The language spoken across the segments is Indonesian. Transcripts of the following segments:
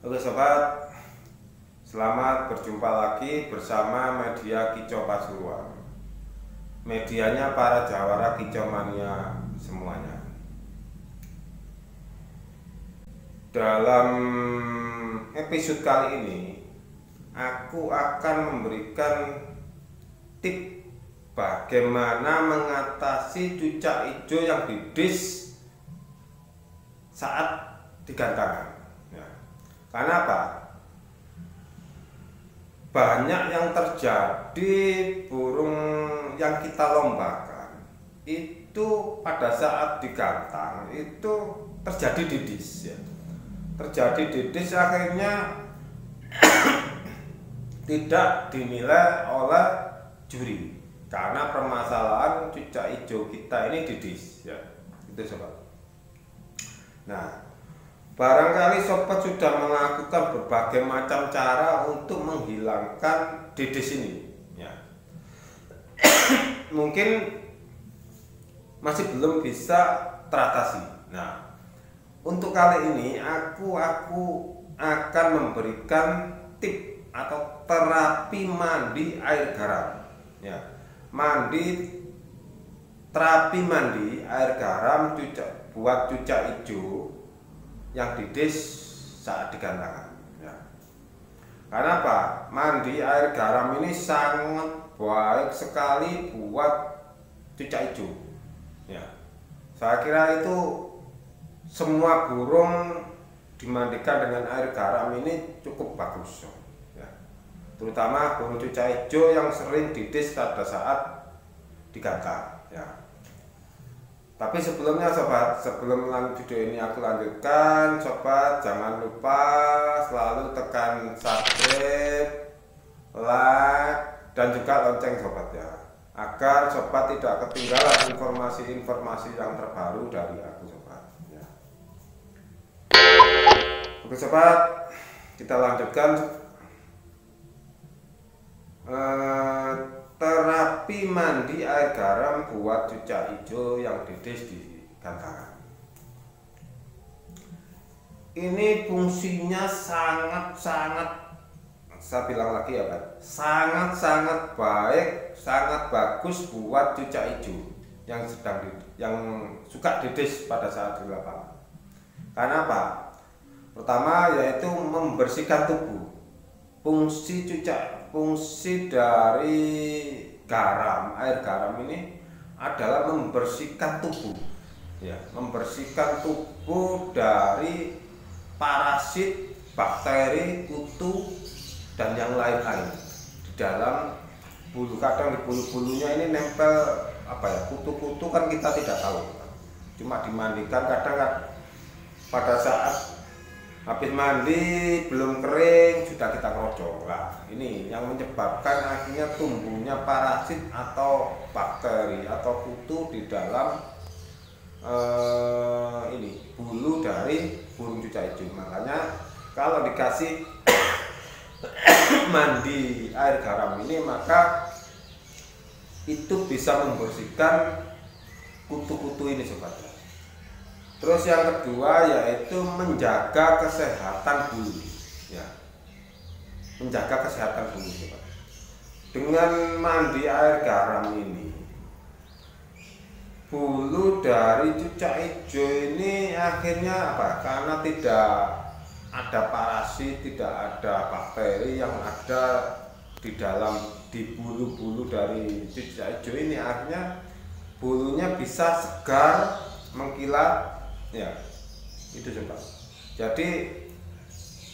Oke sobat, selamat berjumpa lagi bersama media Kicau Pasuruan. Medianya para jawara kicau mania semuanya. Dalam episode kali ini, aku akan memberikan tip bagaimana mengatasi cucak hijau yang didis saat digantangkan. Karena apa? Banyak yang terjadi burung yang kita lombakan itu pada saat digantang itu terjadi didis ya. Terjadi didis akhirnya tidak dinilai oleh juri karena permasalahan cucak hijau kita ini didis ya. Itu sobat. Nah, barangkali sobat sudah melakukan berbagai macam cara untuk menghilangkan didis ini ya. Mungkin masih belum bisa teratasi. Nah, untuk kali ini aku akan memberikan tip atau terapi mandi air garam ya. Terapi mandi air garam buat cucak hijau yang didis saat digantangkan ya. Karena apa? Mandi air garam ini sangat baik sekali buat cucak hijau ya. Saya kira itu semua burung dimandikan dengan air garam ini cukup bagus ya. Terutama burung cucak hijau yang sering didis pada saat digantang ya. Tapi sebelumnya sobat, sebelum video ini aku lanjutkan, sobat jangan lupa selalu tekan subscribe, like, dan juga lonceng sobat ya, agar sobat tidak ketinggalan informasi-informasi yang terbaru dari aku sobat ya. Oke sobat, kita lanjutkan terapi mandi air garam buat cucak hijau yang didis di gantangan. Ini fungsinya sangat-sangat, saya bilang lagi ya Pak, sangat-sangat baik, sangat bagus buat cucak hijau yang suka didis pada saat di lapangan. Karena apa? Pertama yaitu membersihkan tubuh. Fungsi dari air garam ini adalah membersihkan tubuh ya, membersihkan tubuh dari parasit, bakteri, kutu, dan yang lain-lain di dalam bulu. Kadang di bulu-bulunya ini nempel apa ya, kutu-kutu kan kita tidak tahu, cuma dimandikan. Kadang kan pada saat habis mandi belum kering sudah kita kerocok. Nah, ini yang menyebabkan akhirnya tumbuhnya parasit atau bakteri atau kutu di dalam bulu dari burung cucak hijau. Makanya kalau dikasih mandi air garam ini, maka itu bisa membersihkan kutu-kutu ini sobat. Terus yang kedua yaitu menjaga kesehatan bulu ya. Menjaga kesehatan bulu sobat. Dengan mandi air garam ini, bulu dari cucak hijau ini akhirnya apa? Karena tidak ada parasit, tidak ada bakteri yang ada di bulu-bulu dari cucak hijau ini, akhirnya bulunya bisa segar, mengkilat ya. Itu coba. Jadi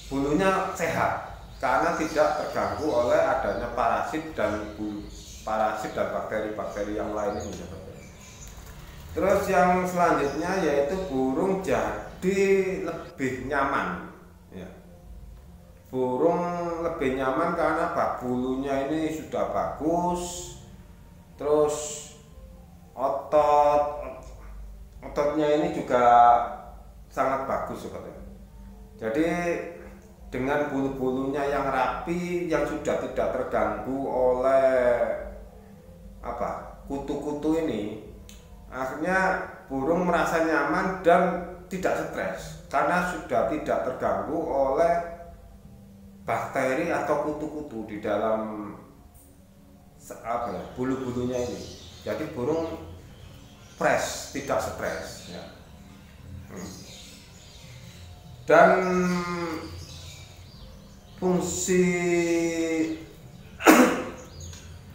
bulunya sehat karena tidak terganggu oleh adanya parasit dan bakteri-bakteri yang lain ini coba. Terus yang selanjutnya yaitu burung jadi lebih nyaman ya. Burung lebih nyaman karena apa? Bulunya ini sudah bagus, terus ototnya ini juga sangat bagus sobat ya. Jadi dengan bulu-bulunya yang rapi, yang sudah tidak terganggu oleh kutu-kutu ini, akhirnya burung merasa nyaman dan tidak stres. karena sudah tidak terganggu oleh bakteri atau kutu-kutu di dalam bulu-bulunya ini. Jadi burung fresh, tidak stres ya. Dan fungsi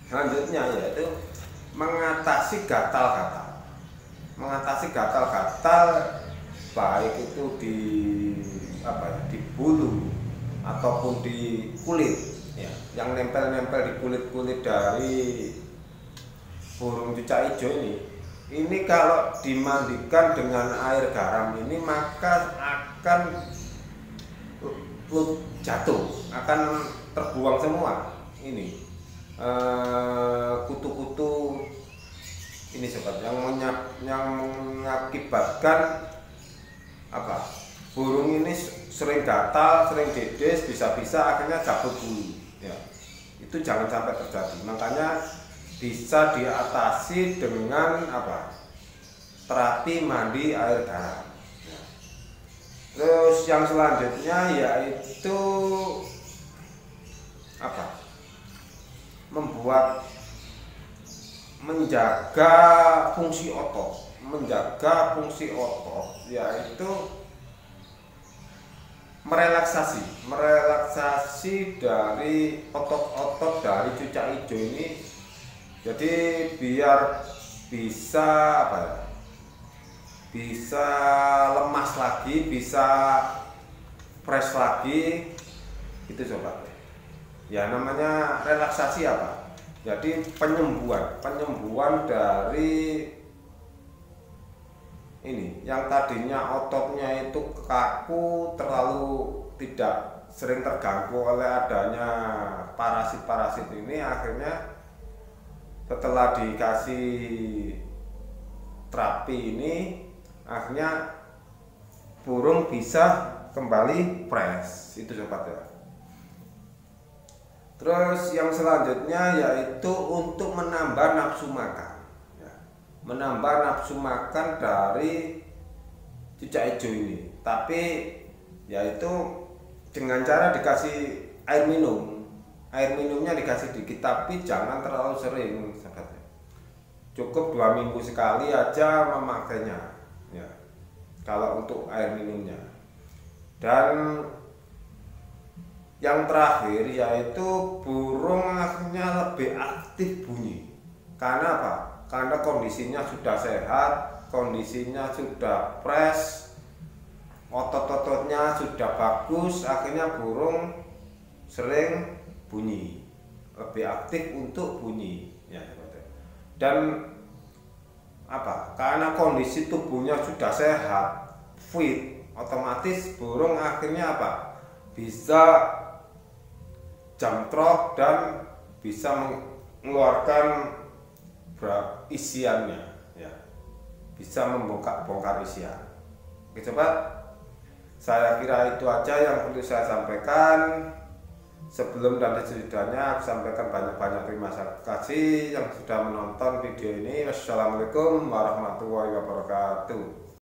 selanjutnya yaitu mengatasi gatal-gatal. Mengatasi gatal-gatal baik itu di bulu ataupun di kulit ya, yang nempel-nempel di kulit-kulit dari burung cucak hijau ini kalau dimandikan dengan air garam ini maka akan jatuh, akan terbuang semua ini kutu-kutu ini sobat yang mengakibatkan burung ini sering gatal, sering dedes, bisa-bisa akhirnya cabut bulu ya. Itu jangan sampai terjadi, makanya bisa diatasi dengan terapi mandi air garam ya. Terus yang selanjutnya yaitu menjaga fungsi otot, yaitu merelaksasi dari otot-otot dari cucak hijau ini, jadi biar bisa bisa lemas lagi, bisa fresh lagi itu sobat ya. Namanya relaksasi jadi penyembuhan dari ini yang tadinya ototnya itu kaku, terlalu tidak sering terganggu oleh adanya parasit-parasit ini. Akhirnya setelah dikasih terapi ini, akhirnya burung bisa kembali fresh itu sobat ya. Terus yang selanjutnya yaitu untuk menambah nafsu makan ya. Menambah nafsu makan dari cucak hijau ini, tapi yaitu dengan cara dikasih air minum. Air minumnya dikasih dikit, tapi jangan terlalu sering sahabat. Cukup 2 minggu sekali aja memakainya ya, kalau untuk air minumnya. Dan yang terakhir yaitu burung akhirnya lebih aktif bunyi. Karena karena kondisinya sudah sehat, kondisinya sudah fresh, otot-ototnya sudah bagus, akhirnya burung sering bunyi, lebih aktif untuk bunyi ya. Dan karena kondisi tubuhnya sudah sehat, fit, otomatis burung akhirnya bisa jamtrok dan bisa mengeluarkan isiannya ya, bisa membongkar isian. Oke sobat, saya kira itu aja yang perlu saya sampaikan. Sebelum dan sesudahnya, aku sampaikan banyak-banyak terima kasih yang sudah menonton video ini. Wassalamualaikum warahmatullahi wabarakatuh.